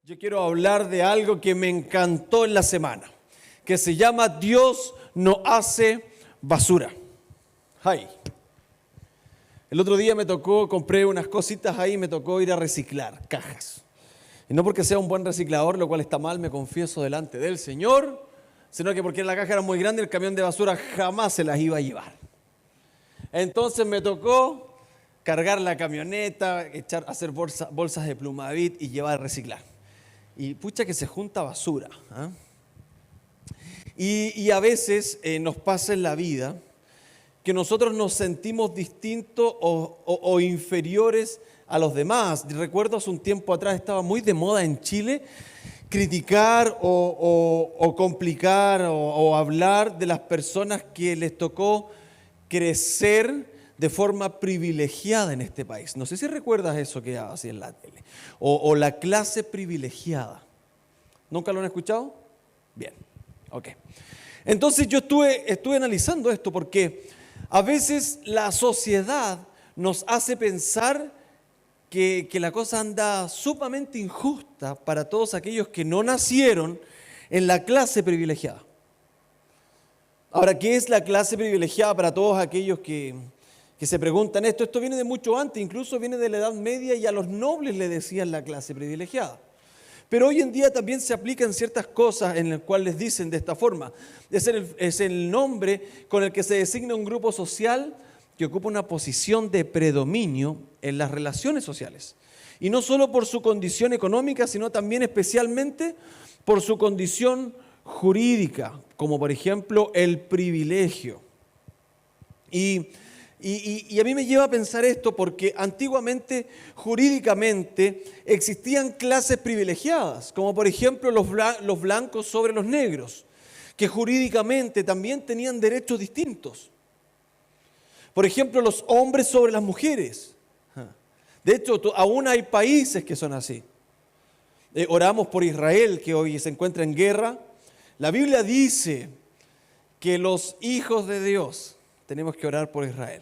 Yo quiero hablar de algo que me encantó en la semana, que se llama Dios no hace basura. Ay. El otro día compré unas cositas ahí y me tocó ir a reciclar cajas. Y no porque sea un buen reciclador, lo cual está mal, me confieso delante del Señor, sino que porque la caja era muy grande, el camión de basura jamás se las iba a llevar. Entonces me tocó cargar la camioneta, hacer bolsas de Plumavit y llevar a reciclar. Y pucha que se junta basura. Y a veces nos pasa en la vida que nosotros nos sentimos distintos o inferiores a los demás. Recuerdo hace un tiempo atrás estaba muy de moda en Chile criticar o complicar o hablar de las personas que les tocó crecer de forma privilegiada en este país. No sé si recuerdas eso que hacía en la tele. O la clase privilegiada. ¿Nunca lo han escuchado? Bien, ok. Entonces yo estuve analizando esto porque a veces la sociedad nos hace pensar que la cosa anda sumamente injusta para todos aquellos que no nacieron en la clase privilegiada. Ahora, ¿qué es la clase privilegiada para todos aquellos que se preguntan esto? Esto viene de mucho antes, incluso viene de la Edad Media y a los nobles le decían la clase privilegiada. Pero hoy en día también se aplican ciertas cosas en las cuales les dicen de esta forma. Es el nombre con el que se designa un grupo social que ocupa una posición de predominio en las relaciones sociales. Y no solo por su condición económica, sino también especialmente por su condición jurídica, como por ejemplo el privilegio. Y a mí me lleva a pensar esto porque antiguamente, jurídicamente, existían clases privilegiadas, como por ejemplo los blancos sobre los negros, que jurídicamente también tenían derechos distintos. Por ejemplo, los hombres sobre las mujeres. De hecho, aún hay países que son así. Oramos por Israel, que hoy se encuentra en guerra. La Biblia dice que los hijos de Dios tenemos que orar por Israel.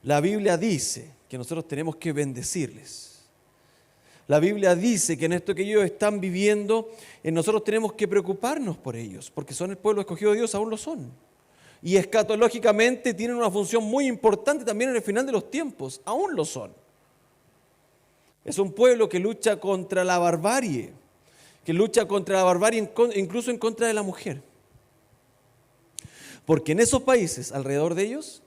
La Biblia dice que nosotros tenemos que bendecirles. La Biblia dice que en esto que ellos están viviendo, nosotros tenemos que preocuparnos por ellos, porque son el pueblo escogido de Dios, aún lo son. Y escatológicamente tienen una función muy importante también en el final de los tiempos, aún lo son. Es un pueblo que lucha contra la barbarie, incluso en contra de la mujer. Porque en esos países, alrededor de ellos,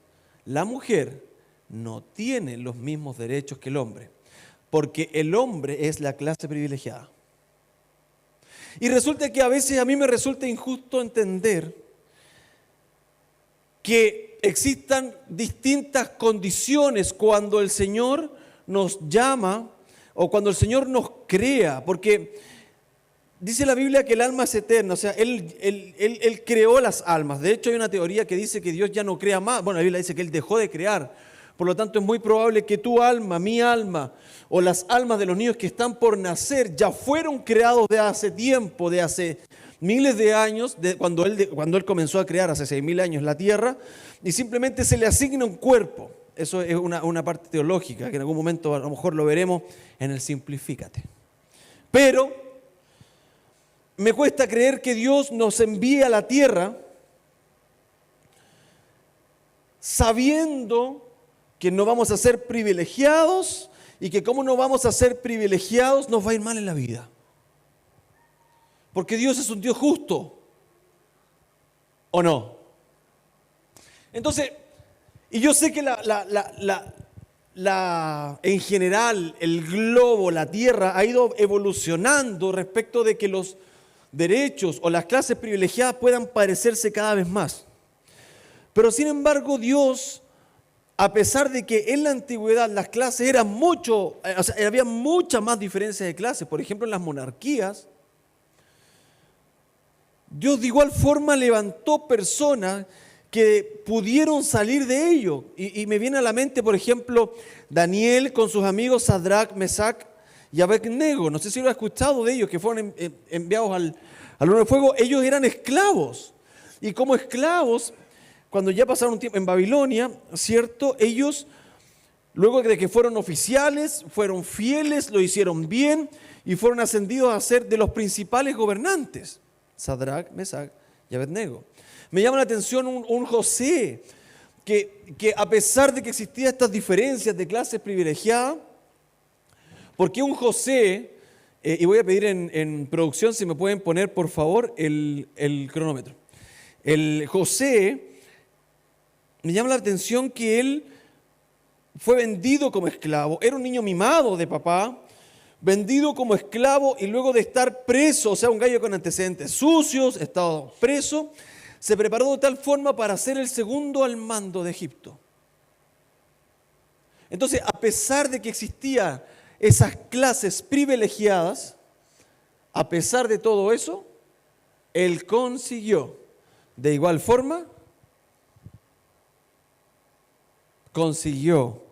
la mujer no tiene los mismos derechos que el hombre, porque el hombre es la clase privilegiada. Y resulta que a veces a mí me resulta injusto entender que existan distintas condiciones cuando el Señor nos llama o cuando el Señor nos crea, porque dice la Biblia que el alma es eterna, o sea, Él creó las almas. De hecho, hay una teoría que dice que Dios ya no crea más. Bueno, la Biblia dice que Él dejó de crear. Por lo tanto, es muy probable que tu alma, mi alma, o las almas de los niños que están por nacer ya fueron creados de hace tiempo, de hace miles de años, cuando Él comenzó a crear hace 6.000 años la tierra, y simplemente se le asigna un cuerpo. Eso es una parte teológica, que en algún momento a lo mejor lo veremos en el Simplifícate. Pero me cuesta creer que Dios nos envíe a la tierra sabiendo que no vamos a ser privilegiados y que como no vamos a ser privilegiados nos va a ir mal en la vida. Porque Dios es un Dios justo, ¿o no? Entonces, y yo sé que en general el globo, la tierra ha ido evolucionando respecto de que los derechos o las clases privilegiadas puedan parecerse cada vez más. Pero sin embargo Dios, a pesar de que en la antigüedad las clases eran había mucha más diferencia de clases, por ejemplo en las monarquías, Dios de igual forma levantó personas que pudieron salir de ello. Y me viene a la mente, por ejemplo, Daniel con sus amigos Sadrach, Mesach y Abednego. No sé si lo has escuchado de ellos, que fueron enviados al horno de fuego. Ellos eran esclavos. Y como esclavos, cuando ya pasaron un tiempo en Babilonia, ¿cierto? Ellos Luego de que fueron oficiales, fueron fieles, lo hicieron bien y fueron ascendidos a ser de los principales gobernantes. Sadrac, Mesac y Abednego. Me llama la atención un José que a pesar de que existían estas diferencias de clases privilegiadas, porque un José, y voy a pedir en producción si me pueden poner por favor el cronómetro. El José, me llama la atención que él fue vendido como esclavo, era un niño mimado de papá, vendido como esclavo y luego de estar preso, o sea, un gallo con antecedentes sucios, estado preso, se preparó de tal forma para ser el segundo al mando de Egipto. Entonces, a pesar de que existían esas clases privilegiadas, a pesar de todo eso, él consiguió, de igual forma, consiguió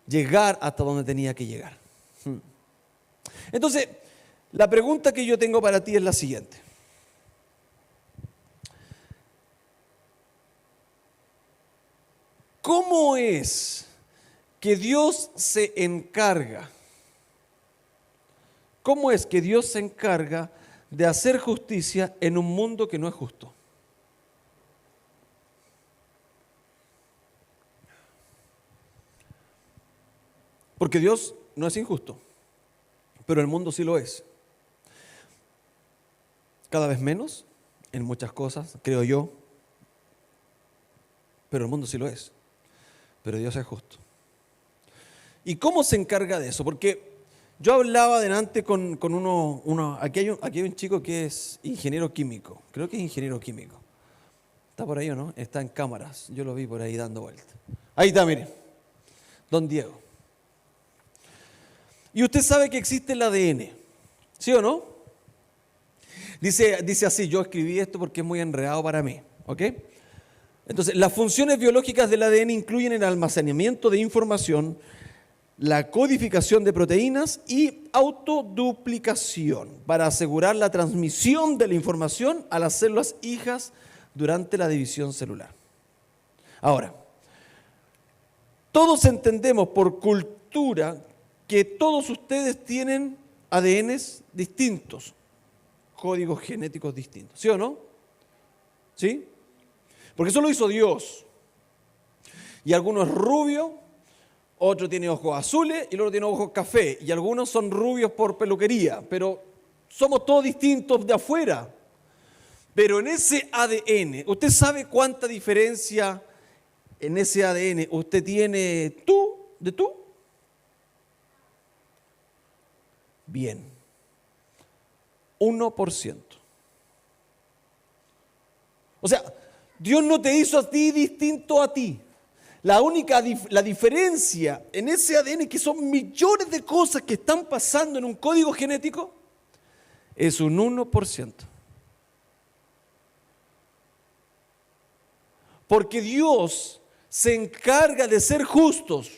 llegar hasta donde tenía que llegar. Entonces, la pregunta que yo tengo para ti es la siguiente. ¿Cómo es que Dios se encarga? ¿Cómo es que Dios se encarga de hacer justicia en un mundo que no es justo? Porque Dios no es injusto, pero el mundo sí lo es. Cada vez menos, en muchas cosas, creo yo, pero el mundo sí lo es. Pero Dios es justo. ¿Y cómo se encarga de eso? Porque yo hablaba adelante con uno aquí hay un chico que es ingeniero químico, creo que es ingeniero químico. ¿Está por ahí o no? Está en cámaras, yo lo vi por ahí dando vueltas. Ahí está, mire, don Diego. Y usted sabe que existe el ADN, ¿sí o no? Dice así, yo escribí esto porque es muy enredado para mí, ¿ok? Entonces, las funciones biológicas del ADN incluyen el almacenamiento de información, la codificación de proteínas y autoduplicación para asegurar la transmisión de la información a las células hijas durante la división celular. Ahora, todos entendemos por cultura que todos ustedes tienen ADNs distintos, códigos genéticos distintos, ¿sí o no? ¿Sí? Porque eso lo hizo Dios. Y algunos es rubio, otro tiene ojos azules y el otro tiene ojos café. Y algunos son rubios por peluquería, pero somos todos distintos de afuera. Pero en ese ADN, ¿usted sabe cuánta diferencia en ese ADN usted tiene de tú? Bien, 1%. O sea, Dios no te hizo a ti distinto a ti. La diferencia en ese ADN, que son millones de cosas que están pasando en un código genético, es un 1%. Porque Dios se encarga de ser justos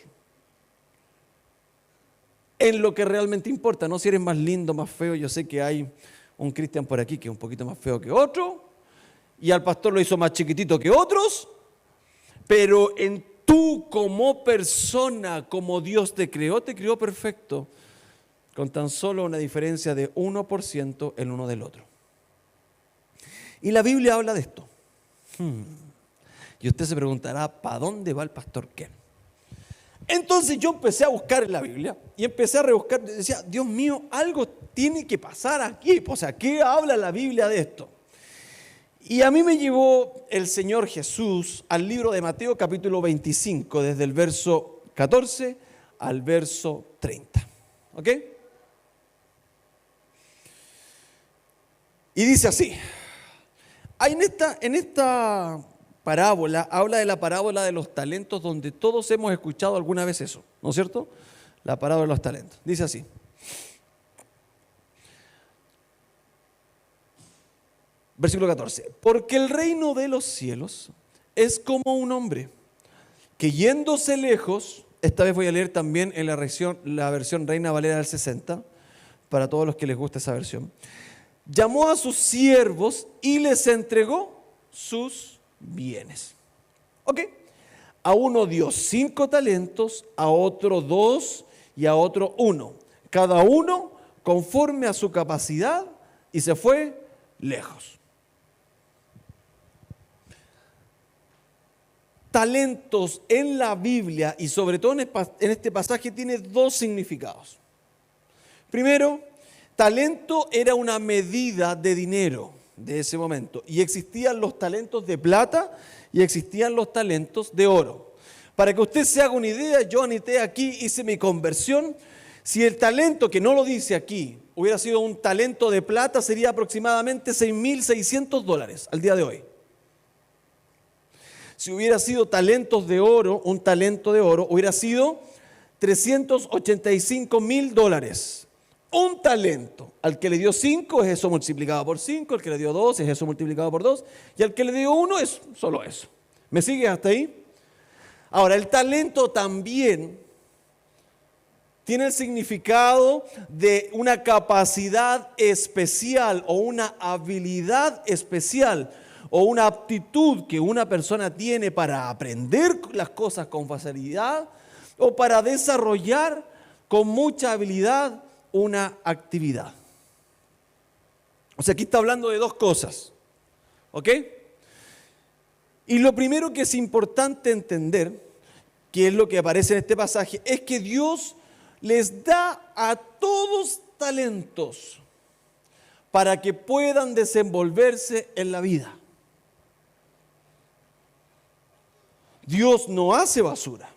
en lo que realmente importa, no si eres más lindo, más feo. Yo sé que hay un Cristian por aquí que es un poquito más feo que otro, y al pastor lo hizo más chiquitito que otros, pero en tú como persona, como Dios te creó perfecto, con tan solo una diferencia de 1% el uno del otro. Y la Biblia habla de esto. Y usted se preguntará, ¿para dónde va el pastor Ken? Entonces yo empecé a buscar en la Biblia y empecé a rebuscar, decía, Dios mío, algo tiene que pasar aquí. O sea, ¿qué habla la Biblia de esto? Y a mí me llevó el Señor Jesús al libro de Mateo capítulo 25, desde el verso 14 al verso 30. ¿Ok? Y dice así, en esta parábola, habla de la parábola de los talentos, donde todos hemos escuchado alguna vez eso, ¿no es cierto? La parábola de los talentos. Dice así. Versículo 14. Porque el reino de los cielos es como un hombre que yéndose lejos, esta vez voy a leer también en la versión Reina Valera del 60, para todos los que les gusta esa versión, llamó a sus siervos y les entregó sus bienes. ¿Ok? A uno dio 5 talentos, a otro 2 y a otro 1. Cada uno conforme a su capacidad, y se fue lejos. Talentos en la Biblia y sobre todo en este pasaje tiene 2 significados. Primero, talento era una medida de dinero de ese momento y existían los talentos de plata y existían los talentos de oro. Para que usted se haga una idea, yo anité aquí, hice mi conversión. Si el talento, que no lo dice aquí, hubiera sido un talento de plata, sería aproximadamente $6,600 al día de hoy. Si hubiera sido talentos de oro, un talento de oro, hubiera sido $385,000. Un talento. Al que le dio 5 es eso multiplicado por 5, al que le dio 2 es eso multiplicado por 2, y al que le dio 1 es solo eso. ¿Me sigues hasta ahí? Ahora, el talento también tiene el significado de una capacidad especial o una habilidad especial o una aptitud que una persona tiene para aprender las cosas con facilidad o para desarrollar con mucha habilidad una actividad. O sea, aquí está hablando de 2 cosas, ¿ok? Y lo primero que es importante entender, que es lo que aparece en este pasaje, es que Dios les da a todos talentos para que puedan desenvolverse en la vida. Dios no hace basura.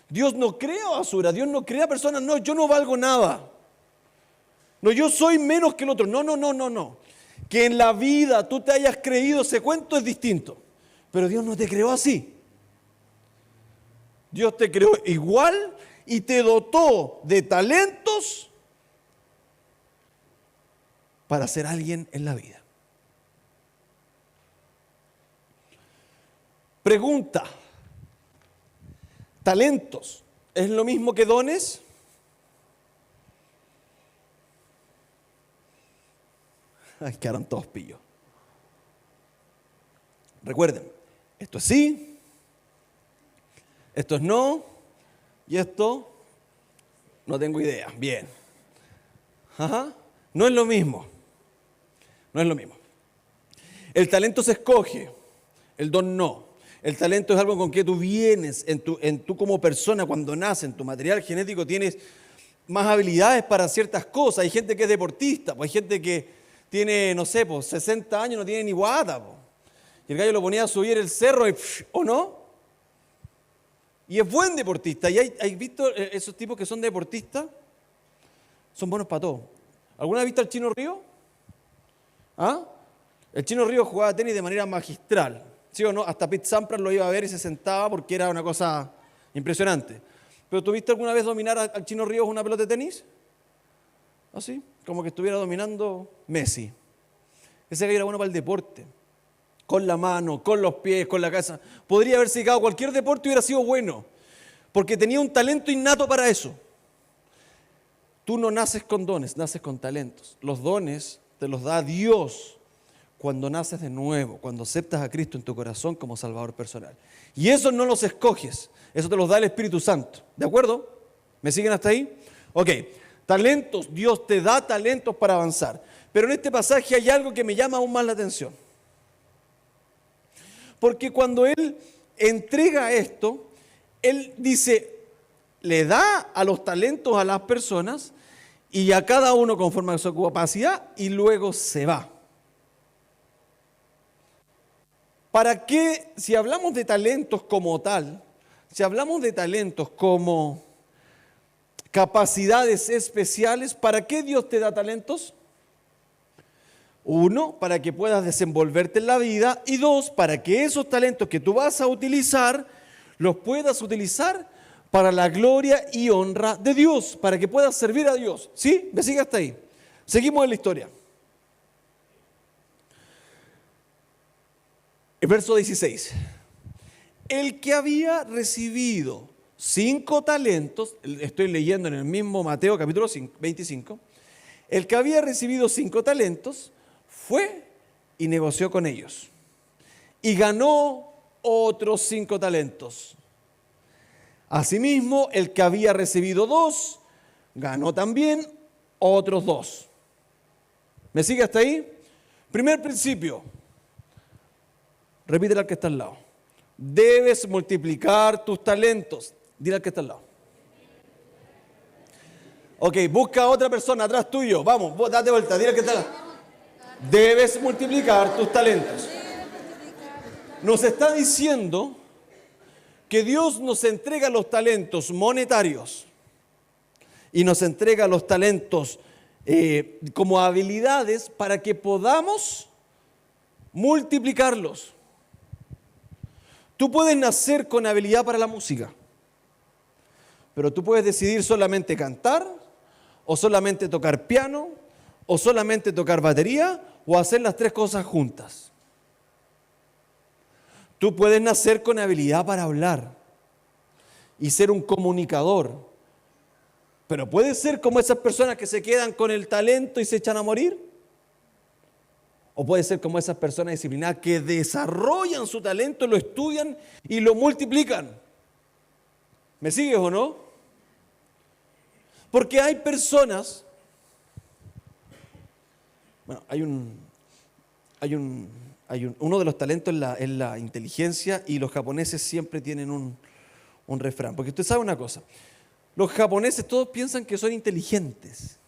Dios no crea basura. Dios no crea personas. No, yo no valgo nada. No, yo soy menos que el otro. No. Que en la vida tú te hayas creído ese cuento es distinto. Pero Dios no te creó así. Dios te creó igual y te dotó de talentos para ser alguien en la vida. Pregunta: ¿talentos es lo mismo que dones? Ay, quedaron todos pillos. Recuerden, esto es sí, esto es no, y esto no tengo idea. Bien. Ajá. No es lo mismo. No es lo mismo. El talento se escoge, el don no. El talento es algo con que tú vienes en tú como persona cuando naces, en tu material genético tienes más habilidades para ciertas cosas. Hay gente que es deportista, pues hay gente que tiene, no sé, pues 60 años, no tiene ni guata, pues. Y el gallo lo ponía a subir el cerro y ¿o no? Y es buen deportista. ¿Y hay visto esos tipos que son deportistas? Son buenos para todo. ¿Alguna vez visto al Chino Río? ¿Ah? El Chino Río jugaba tenis de manera magistral. ¿Sí o no? Hasta Pete Sampras lo iba a ver y se sentaba porque era una cosa impresionante. ¿Pero tú viste alguna vez dominar al Chino Ríos una pelota de tenis? ¿Así? Como que estuviera dominando Messi. Ese gallo era bueno para el deporte. Con la mano, con los pies, con la cabeza. Podría haberse dedicado a cualquier deporte y hubiera sido bueno. Porque tenía un talento innato para eso. Tú no naces con dones, naces con talentos. Los dones te los da Dios cuando naces de nuevo, cuando aceptas a Cristo en tu corazón como Salvador personal. Y esos no los escoges, eso te los da el Espíritu Santo. ¿De acuerdo? ¿Me siguen hasta ahí? Ok, talentos, Dios te da talentos para avanzar. Pero en este pasaje hay algo que me llama aún más la atención. Porque cuando Él entrega esto, Él dice, le da a los talentos a las personas y a cada uno conforme a su capacidad y luego se va. ¿Para qué, si hablamos de talentos como tal, si hablamos de talentos como capacidades especiales, ¿para qué Dios te da talentos? 1, para que puedas desenvolverte en la vida, y 2, para que esos talentos que tú vas a utilizar, los puedas utilizar para la gloria y honra de Dios, para que puedas servir a Dios. ¿Sí? ¿Me sigue hasta ahí? Seguimos en la historia. El verso 16. El que había recibido 5 talentos, estoy leyendo en el mismo Mateo capítulo 25, el que había recibido 5 talentos fue y negoció con ellos y ganó otros 5 talentos. Asimismo, el que había recibido 2, ganó también otros 2. ¿Me sigue hasta ahí? Primer principio. Repítele al que está al lado. Debes multiplicar tus talentos. Dile al que está al lado. Ok, busca a otra persona atrás tuyo. Vamos, date vuelta, dile al que está al lado. Debes multiplicar tus talentos. Nos está diciendo que Dios nos entrega los talentos monetarios y nos entrega los talentos como habilidades para que podamos multiplicarlos. Tú puedes nacer con habilidad para la música, pero tú puedes decidir solamente cantar, o solamente tocar piano, o solamente tocar batería, o hacer las 3 cosas juntas. Tú puedes nacer con habilidad para hablar y ser un comunicador, pero puedes ser como esas personas que se quedan con el talento y se echan a morir. O puede ser como esas personas disciplinadas que desarrollan su talento, lo estudian y lo multiplican. ¿Me sigues o no? Porque hay personas, bueno, uno de los talentos es la inteligencia, y los japoneses siempre tienen un refrán. Porque usted sabe una cosa, los japoneses todos piensan que son inteligentes,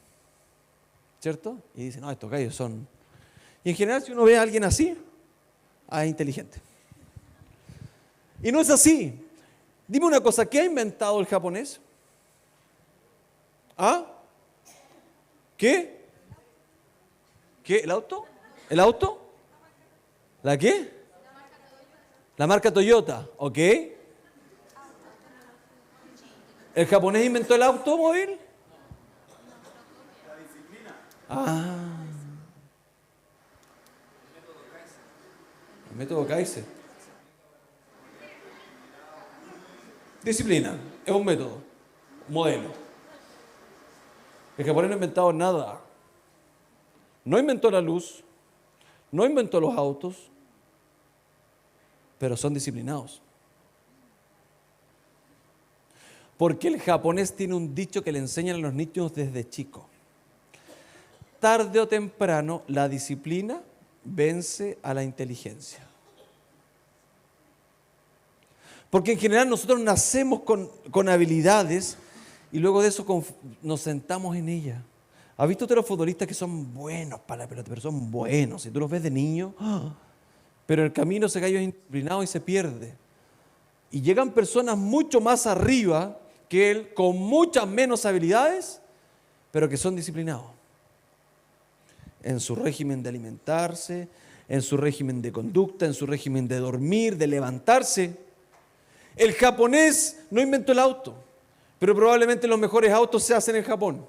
¿cierto? Y dicen, no, estos gallos son... Y en general, si uno ve a alguien así, es inteligente. Y no es así. Dime una cosa, ¿qué ha inventado el japonés? ¿Ah? ¿Qué? ¿Qué? ¿El auto? ¿El auto? ¿La qué? La marca Toyota, ¿ok? ¿El japonés inventó el automóvil? La disciplina. Ah. El método Kaizen. Disciplina, es un método, un modelo. El japonés no ha inventado nada. No inventó la luz, no inventó los autos, pero son disciplinados. Porque el japonés tiene un dicho que le enseñan a los niños desde chico. Tarde o temprano, la disciplina vence a la inteligencia. Porque en general nosotros nacemos con habilidades y luego de eso nos sentamos en ellas. ¿Has visto usted los futbolistas que son buenos para la pelota, pero son buenos? Si tú los ves de niño, pero en el camino ese gallo es indisciplinado y se pierde. Y llegan personas mucho más arriba que él, con muchas menos habilidades, pero que son disciplinados. En su régimen de alimentarse, en su régimen de conducta, en su régimen de dormir, de levantarse. El japonés no inventó el auto, pero probablemente los mejores autos se hacen en Japón,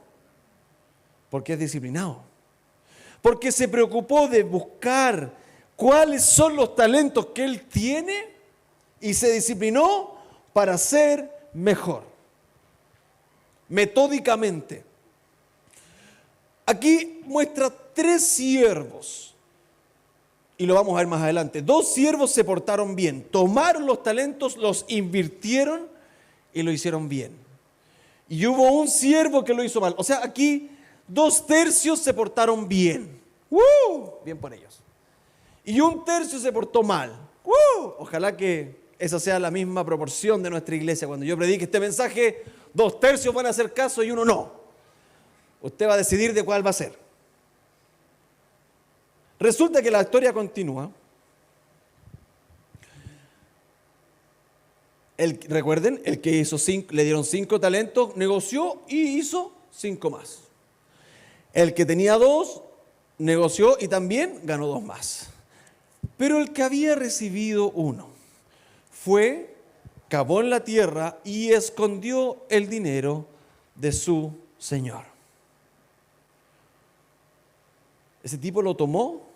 porque es disciplinado. Porque se preocupó de buscar cuáles son los talentos que él tiene y se disciplinó para ser mejor. Metódicamente. Aquí muestra 3 siervos. Y lo vamos a ver más adelante. 2 siervos se portaron bien. Tomaron los talentos, los invirtieron y lo hicieron bien. Y hubo un siervo que lo hizo mal. O sea, aquí 2/3 se portaron bien. Bien por ellos. Y 1/3 se portó mal. Ojalá que esa sea la misma proporción de nuestra iglesia. Cuando yo predique este mensaje, 2/3 van a hacer caso y 1 no. Usted va a decidir de cuál va a ser. Resulta que la historia continúa. Recuerden, el que hizo 5, le dieron 5 talentos, negoció y hizo 5 más. El que tenía 2, negoció y también ganó 2 más. Pero el que había recibido 1 fue, cavó en la tierra y escondió el dinero de su señor. Ese tipo lo tomó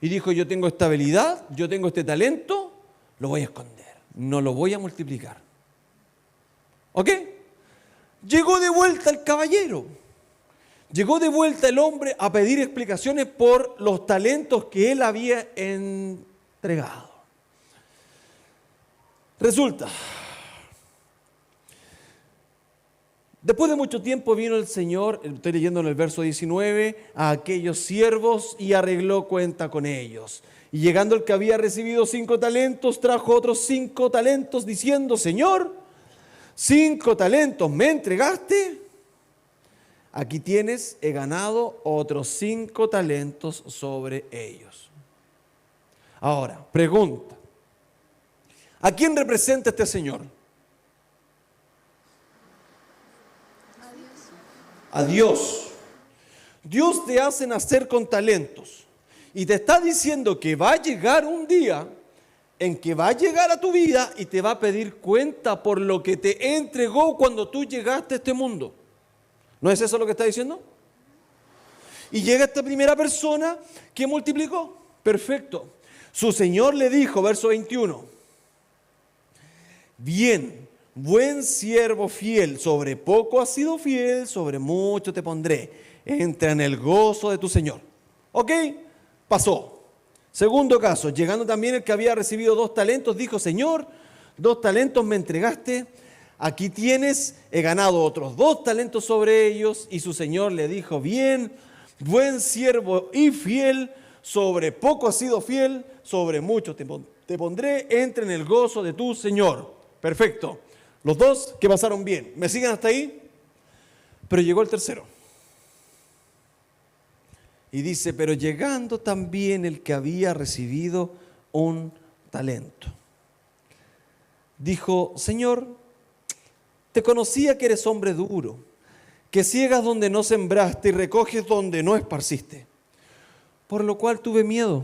y dijo, yo tengo esta habilidad, yo tengo este talento, lo voy a esconder, no lo voy a multiplicar. ¿Ok? Llegó de vuelta el caballero, llegó de vuelta el hombre a pedir explicaciones por los talentos que él había entregado. Resulta, después de mucho tiempo vino el Señor, estoy leyendo en el verso 19, a aquellos siervos y arregló cuenta con ellos. Y llegando el que había recibido 5 talentos, trajo otros 5 talentos, diciendo: Señor, 5 talentos me entregaste, aquí tienes, he ganado otros 5 talentos sobre ellos. Ahora, pregunta: ¿a quién representa este Señor? A Dios. Dios te hace nacer con talentos y te está diciendo que va a llegar un día en que va a llegar a tu vida y te va a pedir cuenta por lo que te entregó cuando tú llegaste a este mundo. ¿No es eso lo que está diciendo? Y llega esta primera persona que multiplicó. Perfecto. Su Señor le dijo, verso 21, bien, buen siervo fiel, sobre poco has sido fiel, sobre mucho te pondré. Entra en el gozo de tu Señor. ¿Ok? Pasó. Segundo caso, llegando también el que había recibido 2 talentos, dijo: Señor, 2 talentos me entregaste, aquí tienes, he ganado otros 2 talentos sobre ellos. Y su Señor le dijo: bien, buen siervo y fiel, sobre poco has sido fiel, sobre mucho te pondré, entra en el gozo de tu Señor. Perfecto. Los 2 que pasaron bien. ¿Me siguen hasta ahí? Pero llegó el tercero. Y dice: pero llegando también el que había recibido 1 talento, dijo: Señor, te conocía que eres hombre duro, que ciegas donde no sembraste y recoges donde no esparciste. Por lo cual tuve miedo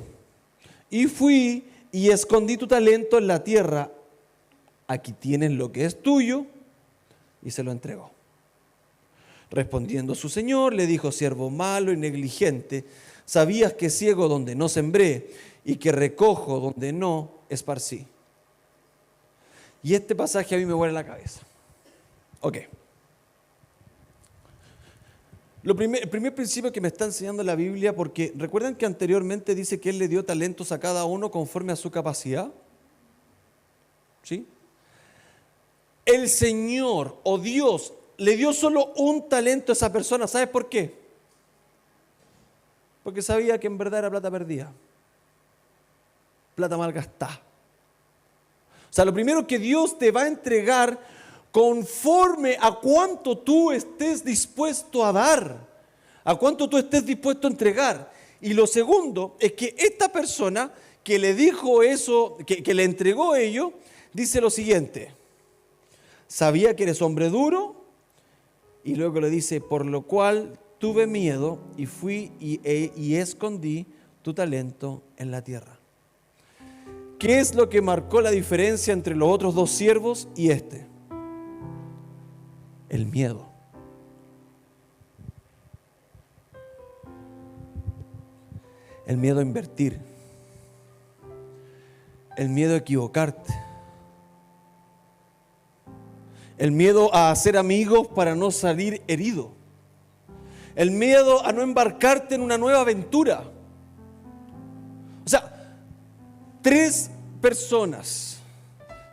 y fui y escondí tu talento en la tierra. Aquí tienes lo que es tuyo. Y se lo entregó. Respondiendo su señor, le dijo: siervo malo y negligente, sabías que ciego donde no sembré y que recojo donde no esparcí. Y este pasaje a mí me vuela la cabeza. Ok. El primer principio que me está enseñando la Biblia, porque recuerdan que anteriormente dice que Él le dio talentos a cada uno conforme a su capacidad. ¿Sí? El Señor o Dios le dio solo 1 talento a esa persona. ¿Sabes por qué? Porque sabía que en verdad era plata perdida, plata mal gastada. O sea, lo primero que Dios te va a entregar conforme a cuánto tú estés dispuesto a dar, a cuánto tú estés dispuesto a entregar. Y lo segundo es que esta persona que le dijo eso, que le entregó ello, dice lo siguiente: sabía que eres hombre duro, y luego le dice: por lo cual tuve miedo y fui y escondí tu talento en la tierra. ¿Qué es lo que marcó la diferencia entre los otros 2 siervos y este? El miedo. El miedo a invertir. El miedo a equivocarte. El miedo a hacer amigos para no salir herido. El miedo a no embarcarte en una nueva aventura. O sea, 3 personas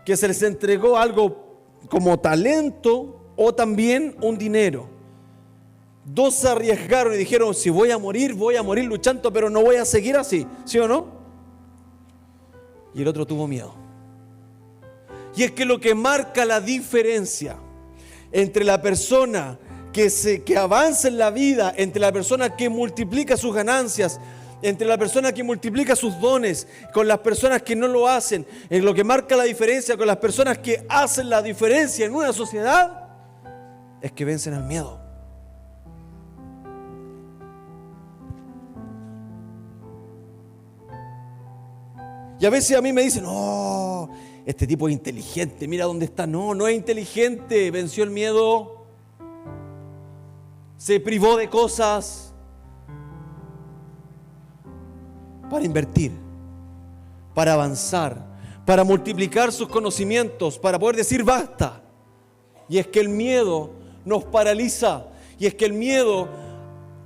que se les entregó algo como talento o también un dinero. 2 se arriesgaron y dijeron: si voy a morir luchando, pero no voy a seguir así. ¿Sí o no? Y el otro tuvo miedo. Y es que lo que marca la diferencia entre la persona que avanza en la vida, entre la persona que multiplica sus ganancias, entre la persona que multiplica sus dones, con las personas que no lo hacen, es lo que marca la diferencia con las personas que hacen la diferencia en una sociedad, es que vencen al miedo. Y a veces a mí me dicen: no, este tipo es inteligente, mira dónde está. No, no es inteligente, venció el miedo, se privó de cosas para invertir, para avanzar, para multiplicar sus conocimientos, para poder decir basta. Y es que el miedo nos paraliza, y es que el miedo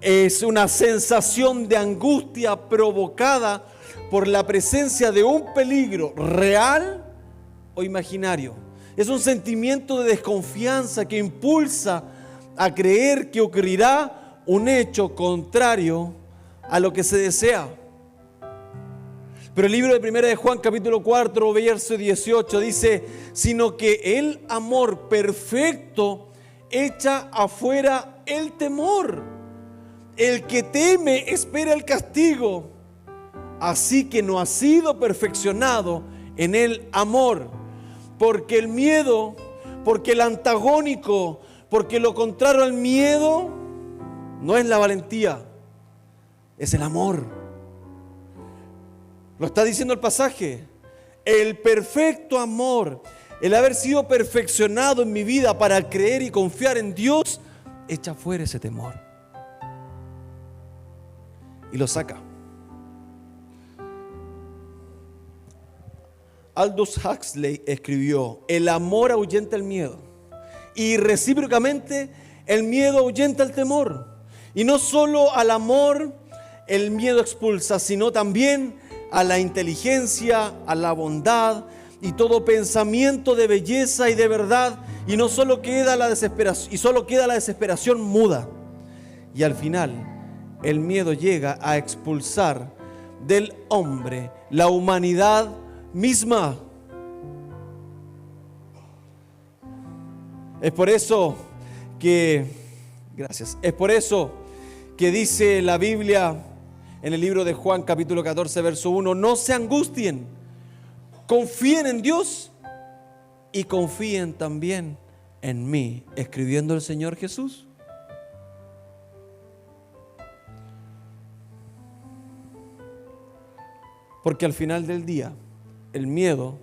es una sensación de angustia provocada por la presencia de un peligro real o imaginario. Es un sentimiento de desconfianza que impulsa a creer que ocurrirá un hecho contrario a lo que se desea. Pero el libro de 1 de Juan capítulo 4 verso 18 dice: sino que el amor perfecto echa afuera el temor. El que teme espera el castigo, así que no ha sido perfeccionado en el amor. Porque el miedo, porque el antagónico, porque lo contrario al miedo no es la valentía, es el amor. Lo está diciendo el pasaje. El perfecto amor, el haber sido perfeccionado en mi vida para creer y confiar en Dios, echa fuera ese temor y lo saca. Aldous Huxley escribió: el amor ahuyenta el miedo, y recíprocamente el miedo ahuyenta el temor. Y no solo al amor el miedo expulsa, sino también a la inteligencia, a la bondad y todo pensamiento de belleza y de verdad. Y no solo queda la desesperación, y solo queda la desesperación muda. Y al final el miedo llega a expulsar del hombre la humanidad misma. Es por eso que dice la Biblia en el libro de Juan capítulo 14 verso 1: no se angustien, confíen en Dios y confíen también en mí, escribiendo el Señor Jesús. Porque al final del día, el miedo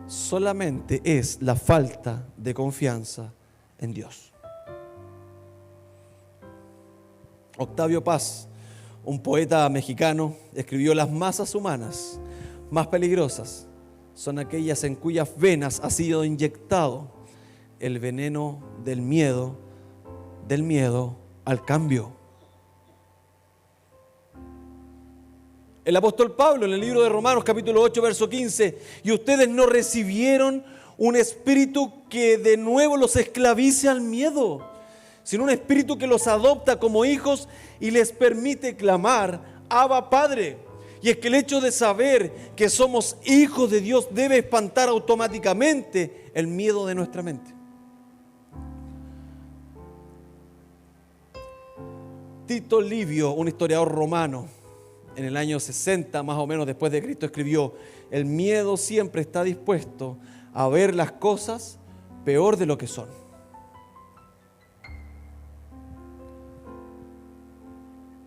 solamente es la falta de confianza en Dios. Octavio Paz, un poeta mexicano, escribió: las masas humanas más peligrosas son aquellas en cuyas venas ha sido inyectado el veneno del miedo al cambio. El apóstol Pablo en el libro de Romanos capítulo 8 verso 15: y ustedes no recibieron un espíritu que de nuevo los esclavice al miedo, sino un espíritu que los adopta como hijos y les permite clamar: Abba, Padre. Y es que el hecho de saber que somos hijos de Dios debe espantar automáticamente el miedo de nuestra mente. Tito Livio, un historiador romano, en el año 60 más o menos después de Cristo, escribió: el miedo siempre está dispuesto a ver las cosas peor de lo que son.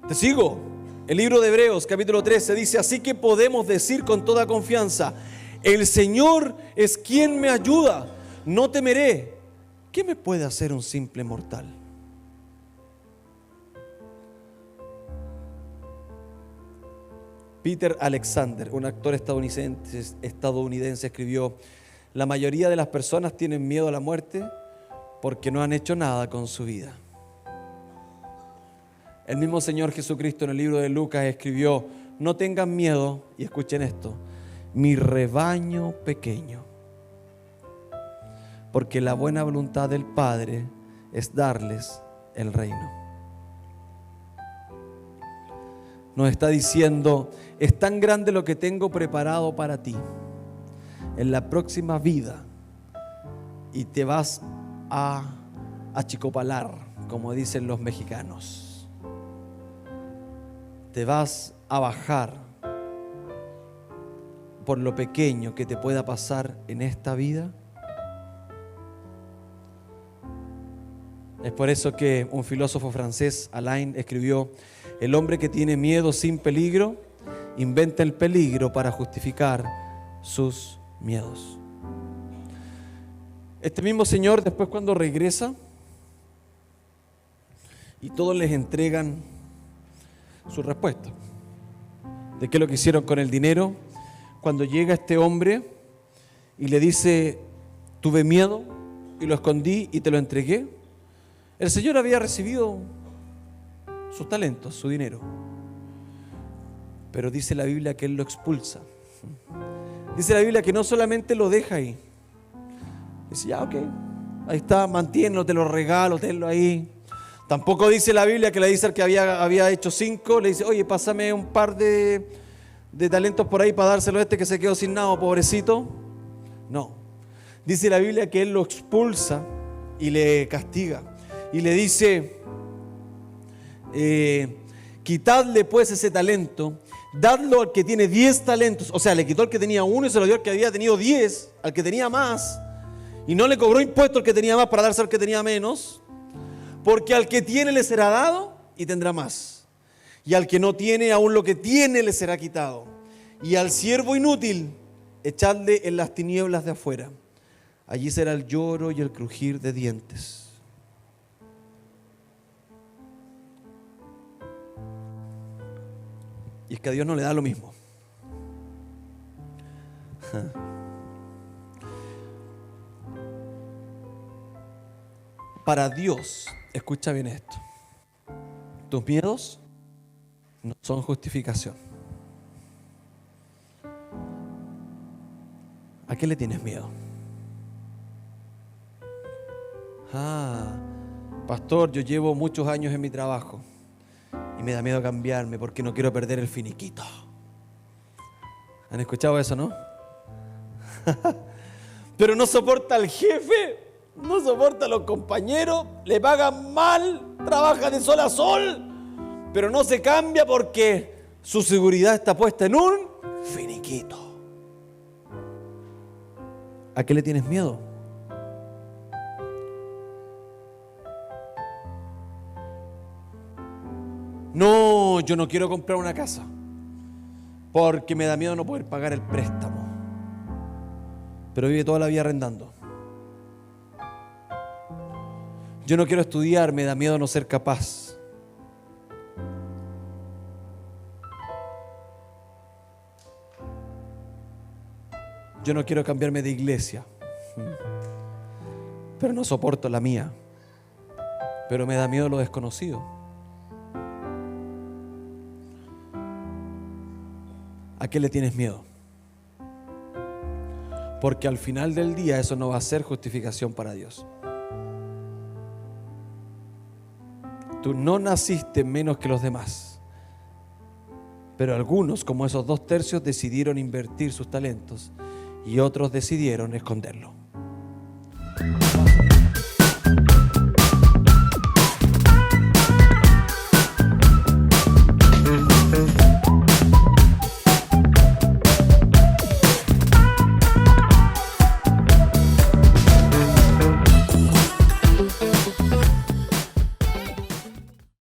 Te sigo. El libro de Hebreos capítulo 13 dice: así que podemos decir con toda confianza: el Señor es quien me ayuda, no temeré. ¿Qué me puede hacer un simple mortal? Peter Alexander, un actor estadounidense, escribió: la mayoría de las personas tienen miedo a la muerte porque no han hecho nada con su vida. El mismo Señor Jesucristo en el libro de Lucas escribió: no tengan miedo, y escuchen esto, mi rebaño pequeño, porque la buena voluntad del Padre es darles el reino. Nos está diciendo: es tan grande lo que tengo preparado para ti en la próxima vida, y te vas a achicopalar, como dicen los mexicanos. Te vas a bajar por lo pequeño que te pueda pasar en esta vida. Es por eso que un filósofo francés, Alain, escribió: el hombre que tiene miedo sin peligro inventa el peligro para justificar sus miedos. Este mismo señor, después, cuando regresa y todos les entregan su respuesta de qué es lo que hicieron con el dinero, cuando llega este hombre y le dice: tuve miedo y lo escondí y te lo entregué, el Señor había recibido sus talentos, su dinero, pero dice la Biblia que Él lo expulsa Dice la Biblia que no solamente lo deja ahí. Dice, ya, ok, ahí está, manténlo, te lo regalo, tenlo ahí. Tampoco dice la Biblia que le dice al que había hecho 5, le dice, oye, pásame un par de talentos por ahí para dárselo a este que se quedó sin nada, pobrecito. No. Dice la Biblia que él lo expulsa y le castiga. Y le dice, quitadle pues ese talento, dadlo al que tiene 10 talentos. O sea, le quitó al que tenía 1 y se lo dio al que había tenido 10, al que tenía más. Y no le cobró impuesto al que tenía más para darse al que tenía menos. Porque al que tiene le será dado y tendrá más. Y al que no tiene, aún lo que tiene le será quitado. Y al siervo inútil, echadle en las tinieblas de afuera. Allí será el lloro y el crujir de dientes. Y es que a Dios no le da lo mismo. Para Dios, escucha bien esto, tus miedos no son justificación. ¿A qué le tienes miedo? Pastor, yo llevo muchos años en mi trabajo y me da miedo cambiarme porque no quiero perder el finiquito. ¿Han escuchado eso, no? Pero no soporta al jefe, no soporta a los compañeros, le pagan mal, trabaja de sol a sol, pero no se cambia porque su seguridad está puesta en un finiquito. ¿A qué le tienes miedo? No, yo no quiero comprar una casa porque me da miedo no poder pagar el préstamo. Pero vive toda la vida arrendando. Yo no quiero estudiar, me da miedo no ser capaz. Yo no quiero cambiarme de iglesia, pero no soporto la mía. Pero me da miedo lo desconocido. ¿A qué le tienes miedo? Porque al final del día eso no va a ser justificación para Dios. Tú no naciste menos que los demás. Pero algunos, como esos 2/3, decidieron invertir sus talentos y otros decidieron esconderlo.